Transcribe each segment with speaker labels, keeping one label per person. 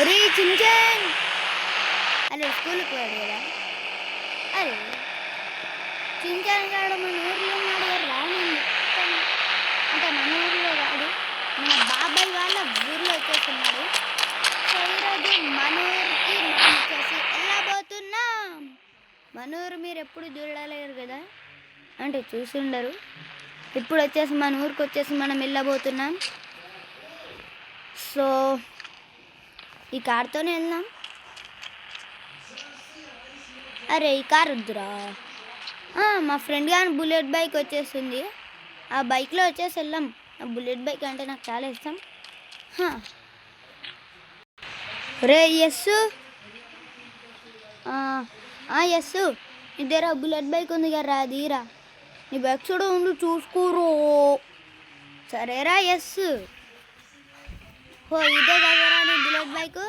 Speaker 1: అరే చించాన్ అరే స్కూల్కి పోయాడు కదా. అరే చించాన్ కాడు మన ఊర్లో ఉన్నాడు కదా, రానండి అంటే మన ఊర్లో కాదు, మన బాబాయ్ వాళ్ళ ఊర్లో వచ్చేస్తున్నాడు. సో ఈరోజు మన ఊరికి మనం వచ్చేసి వెళ్ళబోతున్నాం. మన ఊరు మీరు ఎప్పుడు చూడలేరు కదా, అంటే చూసి ఉండరు. ఇప్పుడు వచ్చేసి మన ఊరికి వచ్చేసి మనం వెళ్ళబోతున్నాం. సో ఈ కార్తోనే వెళ్దాం. అరే ఈ కార్ వద్దురా, మా ఫ్రెండ్ కానీ బుల్లెట్ బైక్ వచ్చేస్తుంది, ఆ బైక్లో వచ్చేసి వెళ్దాం. ఆ బుల్లెట్ బైక్ అంటే నాకు చాలా ఇష్టం. రే ఎస్సు ఎస్సు నీ దగ్గర బుల్లెట్ బైక్ ఉంది కదా, అదిరా నీ బైక్ చూడ ఉంది చూసుకోరు. సరేరా ఎస్, ఇదే కదరా నీ బుల్లెట్ బైక్.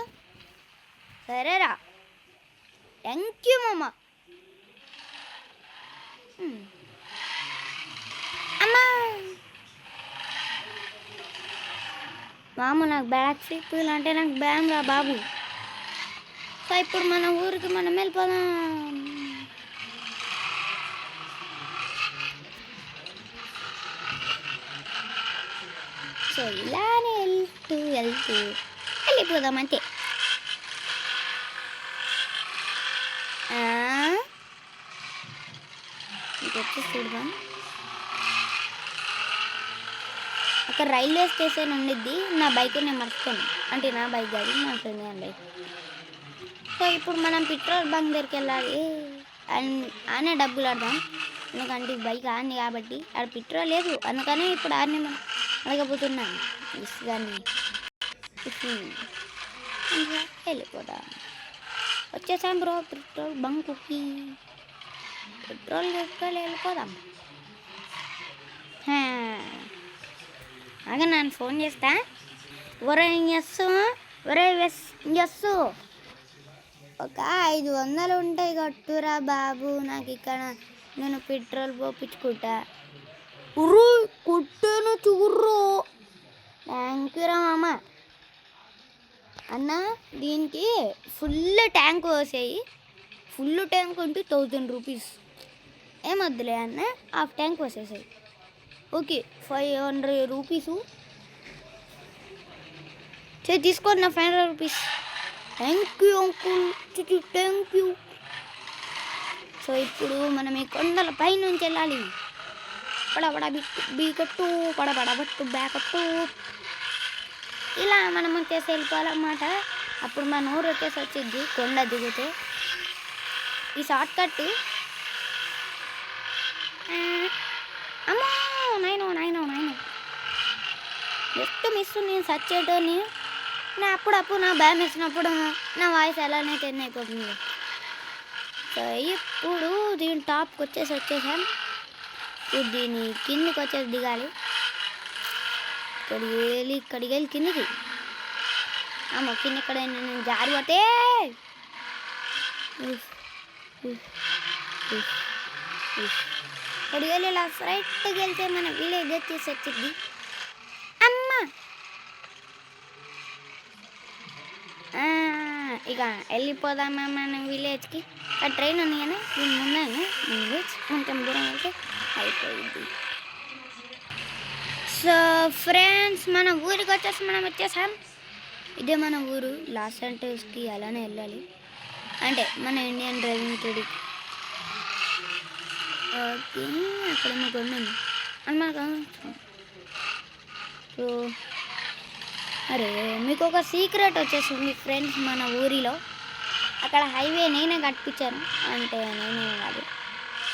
Speaker 1: సరేరా, థ్యాంక్ యూ మామ. అమ్మా మామ నాకు బ్యాక్ ఫ్లిప్పులు అంటే నాకు భయం రా బాబు. సో ఇప్పుడు మన ఊరికి మనం వెళ్ళిపోదాం. సో ఇలానే వెళ్తూ వెళ్ళిపోదాం అంతే. వచ్చి చూద్దాం, అక్కడ రైల్వే స్టేషన్ ఉండిద్ది. నా బైక్ నేను మర్చిపోయాను, అంటే నా బైక్ కాదు మా ఫ్రెండ్ గారి బైక్. సో ఇప్పుడు మనం పెట్రోల్ బంక్ దగ్గరికి వెళ్ళాలి. ఆనే డబ్బులు ఆడదాం, ఎందుకంటే బైక్ ఆని కాబట్టి ఆడ పెట్రోల్ లేదు, అందుకనే ఇప్పుడు ఆనే మనం అడగబోతున్నాను. దాన్ని వెళ్ళిపోదాం. వచ్చేసాం బ్రో పెట్రోల్ బంకుకి, పెట్రోల్ తీసుకొని వెళ్ళిపోదాం. అదే నేను ఫోన్ చేస్తా. ఒరే ఎస్సు ఒక 500 ఉంటాయి కట్టురా బాబు, నాకు ఇక్కడ నేను పెట్రోల్ పోపించుకుంటా. ఉర్రు కుట్టాను చూర్రు, థ్యాంక్ యూ రా మామ. అన్న దీనికి ఫుల్ ట్యాంక్ పోసాయి, ఫుల్ ట్యాంక్ అంటే 1000 రూపీస్. ఏమొద్దులే అన్న, హాఫ్ ట్యాంక్ పోసేసాయి. ఓకే 500 రూపీసు తీసుకోండి నా 500 rupees. Thank you uncle, thank you. So ఇప్పుడు మనం ఈ కొండల పైనుంచి వెళ్ళాలి. పడబడ బీకట్టు పడబడ బట్టు బ్యాకట్టు, ఇలా మనం వచ్చేసి వెళ్ళిపోవాలన్నమాట. అప్పుడు మన ఊరు వచ్చేసి వచ్చింది కొండ దిగితే. ఈ షార్ట్ కట్ అమ్మో నైను జస్ట్ మిస్. నేను సర్చ్ చేయటోని నా అప్పుడప్పుడు నా భయం వేసినప్పుడు నా వాయిస్ ఎలానే టెన్ అయిపోతుంది. సో ఇప్పుడు దీని టాప్కి వచ్చేసాం. ఇప్పుడు దీన్ని కిందికి వచ్చేసి దిగాలి. ఇక్కడికి వెళ్ళి కిందికి కింద ఇక్కడ నేను జారిపోతే ఇక్కడికి వెళ్ళి ఇలా స్ట్రైట్కి వెళ్తే మన విలేజ్ వచ్చేసి వచ్చింది. అమ్మ ఇక వెళ్ళిపోదామా మన విలేజ్కి. ఆ ట్రైన్ ఉంది కానీ దీని ముందాను విలేజ్ కొంచెం దూరం వెళ్తే అయిపోయింది. సో ఫ్రెండ్స్ మన ఊరికి వచ్చేసి మనం వచ్చేసాం. ఇదే మన ఊరు. లాస్ ఏంజల్స్కి అలానే వెళ్ళాలి, అంటే మన ఇండియన్ డ్రైవింగ్ టూర్కి. ఓకే అక్కడ మీకు ఉంది అన్నమాట. సో అరే మీకు ఒక సీక్రెట్ వచ్చేసింది ఫ్రెండ్స్, మన ఊరిలో అక్కడ హైవే నేనే కట్టించాను, అంటే నేనే కాదు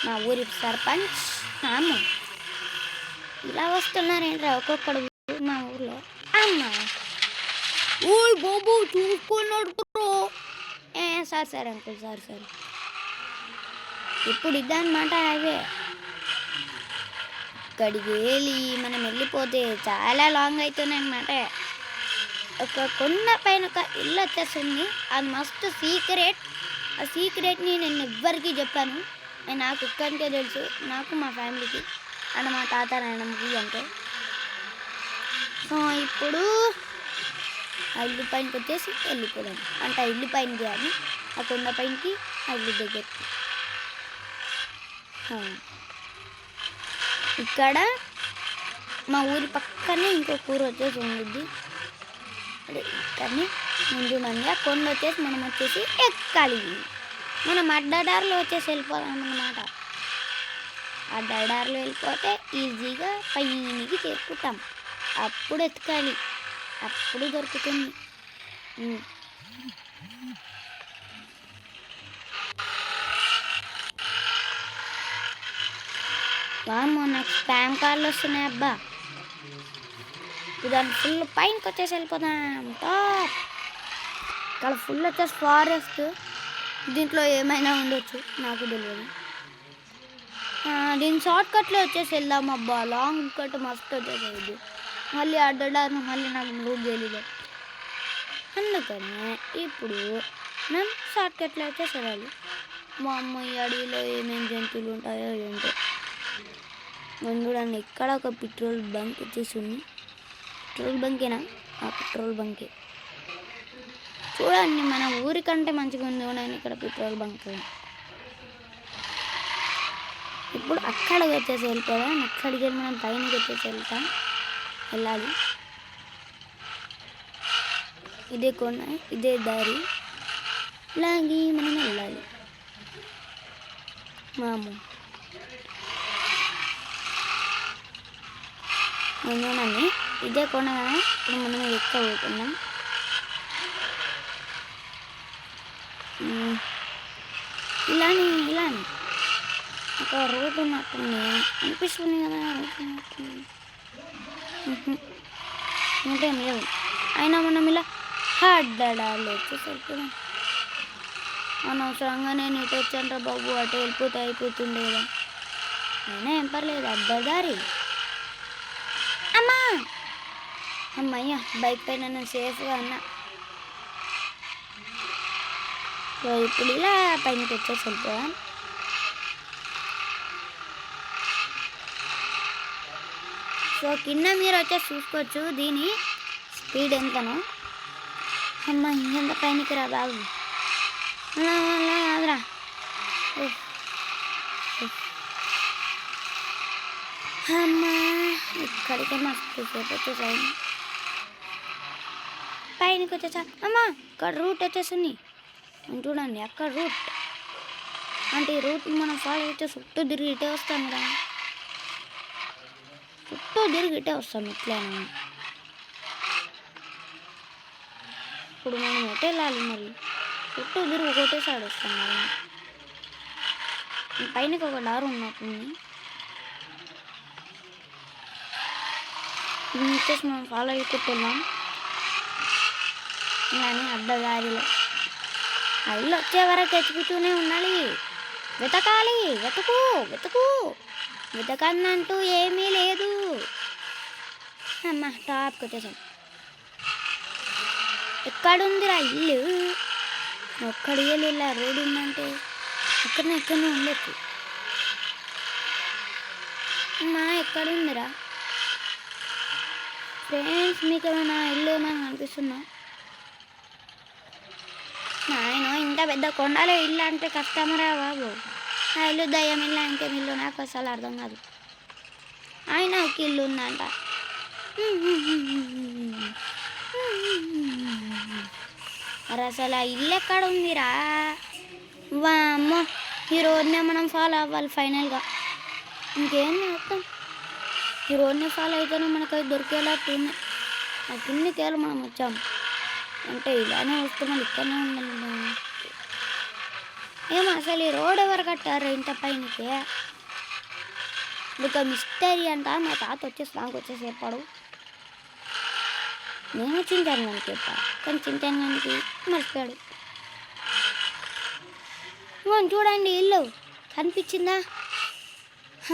Speaker 1: మా ఊరి సర్పంచ్. అమ్మ ఇలా వస్తున్నారేంట్రా ఒక్కొక్కడు మా ఊర్లో. అమ్మ ఓయ్ బాబు చూసుకున్నాడు. సరే అంకుల్ సరే. ఇప్పుడు ఇదన్నమాట హైవే. ఇక్కడికి వెళ్ళి మనం వెళ్ళిపోతే చాలా లాంగ్ అవుతున్నాయి అన్నమాట. ఒక కొండ పైన ఒక ఇల్లు వచ్చేస్తుంది, అది మస్తు సీక్రెట్. ఆ సీక్రెట్ని నేను ఎవ్వరికీ చెప్పాను, నాకు ఒక్కరికే తెలుసు, నాకు మా ఫ్యామిలీకి అంటే మా తాత నాయనమ్మకి. అంటే సో ఇప్పుడు ఆ ఇల్లు పైనకి వచ్చేసి వెళ్ళిపోదాం. అంటే ఆ ఇల్లు పైనకి కాదు, ఆ కొండ పైనకి, ఆ ఇల్లు దగ్గరికి. ఇక్కడ మా ఊరి పక్కనే ఇంకొక ఊరు వచ్చేసి ఉండిద్ది. అదే ఇక్కడనే ముందు మంది ఆ కొండ వచ్చేసి మనం వచ్చేసి ఎక్కాలి. మనం అడ్డదారిలో వచ్చేసి వెళ్ళిపోదాం అన్నమాట. అడ్డదారిలో వెళ్ళిపోతే ఈజీగా పైకి చేరుకుంటాం. అప్పుడు ఎత్తుకాలి, అప్పుడు దొరుకుతుంది. వామ్మో, నాకు స్పామ్ కాల్లు వస్తున్నాయి అబ్బా. దాన్ని ఫుల్ పైనకి వచ్చేసి వెళ్ళిపోదాం. టాప్ ఇక్కడ ఫుల్ వచ్చేసి ఫారెస్ట్. దీంట్లో ఏమైనా ఉండొచ్చు, నాకు తెలియదు. దీని షార్ట్ కట్లో వచ్చేసి వెళ్దాం అబ్బా. లాంగ్ కట్ మస్తు వచ్చేసేది, మళ్ళీ అడ్డడాను, మళ్ళీ నాకు రూట్ తెలియదు. అందుకనే ఇప్పుడు మేము షార్ట్ కట్లో వచ్చేసి వెళ్ళాలి. మా అమ్మ ఈ అడవిలో ఏమేమి జంతువులు ఉంటాయో ఏంటో. చూడండి, ఇక్కడ ఒక పెట్రోల్ బంక్ వచ్చేసి ఉంది. పెట్రోల్ బంకేనా? పెట్రోల్ బంకే. చూడండి, మన ఊరికంటే మంచిగా ఉంది చూడండి ఇక్కడ పెట్రోల్ బంక్. ఇప్పుడు అక్కడికి వచ్చేసి వెళ్ళిపోదాం. అక్కడికి వెళ్ళి మనం పైనకి వచ్చేసి వెళ్ళాలి. ఇదే కొన్న, ఇదే దారి లాగి మనం వెళ్ళాలి. మాము చూడండి, ఇదే కొండ కదా. ఇప్పుడు మనం ఎక్కబోతున్నాం. ఇలానే ఒక రోడ్ ఉన్నట్టుంది అనిపిస్తుంది కదా. రోడ్ ఉన్నట్టుంది ఇంకేం లేదు. అయినా మనం ఇలా అడ్డడాలు వచ్చేసి వెళ్ళిపోదాం. అనవసరంగా నేను ఇటు వచ్చాను రా బాబు, అటు వెళ్ళిపోతే అయిపోతుండే కదా. అయినా ఏం పర్లేదు, అడ్డదారి. అమ్మయ్య, బైక్ పైన నేను సేఫ్గా ఉన్నా. సో ఇప్పుడు ఇలా పైనకి వచ్చేసి వెళ్ళిపోదాం. సో కింద మీరు వచ్చేసి చూసుకోవచ్చు దీని స్పీడ్ ఎంతనో. అమ్మ, ఇంకెంత పైనకి రా బాబు. అదిరా, అమ్మా ఇక్కడికే మస్తు సేపు వచ్చేసాయి. పైనకి వచ్చేసా. అమ్మా, ఇక్కడ రూట్ వచ్చేసింది చూడండి. అక్కడ రూట్ అంటే ఈ రూట్ మనం ఫాలో అయితే చుట్టూ తిరిగి ఇటే వస్తాం కదా. చుట్టూ తిరిగి ఇటే వస్తాం ఇట్లనే. ఇప్పుడు మనం ఎటు వెళ్ళాలి మరి? చుట్టూ తిరిగి ఒకటే సైడ్ వస్తాం కదా. పైనకి ఒక దారి ఉన్నట్టుంది. దీన్ని వచ్చేసి మనం ఫాలో అయిపోతున్నాం కానీ అడ్డదారిలో. ఆ ఇల్లు వచ్చే వరకు వెతుకుతూనే ఉండాలి. వెతకాలి, వెతుకు వెతకన్నంటూ ఏమీ లేదు. అమ్మ, టాప్కి వచ్చేసాం. ఎక్కడుందిరా ఇల్లు? ఒక్కడి వెళ్ళి రోడ్డు ఉందంటే ఎక్కడనే ఉండొచ్చు. అమ్మా, ఎక్కడుందిరా ఫ్రెండ్స్? మీకు ఏమైనా ఇల్లు ఏమైనా అనిపిస్తుందా? ఆయన ఇంత పెద్ద కొండలో ఇల్లు అంటే కష్టమరా బాబు. ఆ ఇల్లు దయ్యం ఇల్లు, ఇంకేం ఇల్లు నాకు అసలు అర్థం కాదు. ఆయన ఒక ఇల్లు ఉందంట. మరి అసలు ఆ ఇల్లు ఎక్కడ ఉందిరా? వామ్మో, ఈ రోడ్నే మనం ఫాలో అవ్వాలి ఫైనల్గా. ఇంకేం అర్థం, ఈ రోడ్ని ఫాలో అయితేనే మనకు దొరికేలాంటి ఉన్నాయి. ఆ కిందికేళ్ళు మనం వచ్చాము అంటే ఇలానే వస్తే మనం ఇక్కడనే ఉండాలి. ఏమో అసలు ఈ రోడ్ ఎవరు కట్టారు ఇంత పైనకి? ఒక మిస్టరీ అంట. మా తాత వచ్చేసి నాకు వచ్చేసి చెప్పాడు. నేను చింతాను కానీ చెప్పా, కానీ చింతాను కానీ మర్చిపోయాడు. చూడండి, ఇల్లు కనిపించిందా?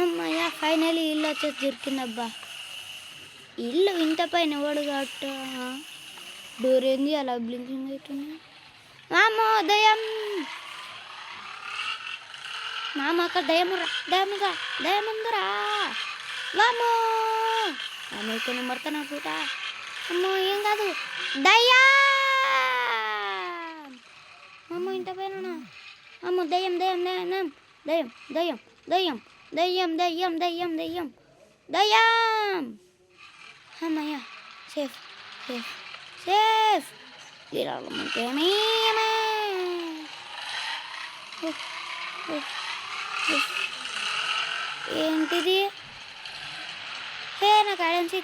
Speaker 1: అమ్మయ్య, ఫైనలీ ఇల్లు వచ్చేసి దొరికిందబ్బా. ఇల్లు ఇంత పైన ఎవడు కట్ట? డోర్ ఏంది అలా బ్లింకింగ్ అవుతుంది? మామో దయ్యం, మామ అక్కడ దయ్యం ఉందిరా. వామో, ఆమె కొన్ని మర్తన పూట అమ్మో ఏం కాదు. దయ్యా అమ్మో ఇంత పైన. అమ్మో దయ్యం దయ్యం దయ్యం దయ్యం దయ్యం దయ్యం దయ్యం దయ్యం దయ్యం దయ్యం దయ్యం. అమ్మయ్య సేఫ్ సేఫ్ సేఫ్. ఏమీ ఏంటిది? హే నాకు ఐడెన్సీ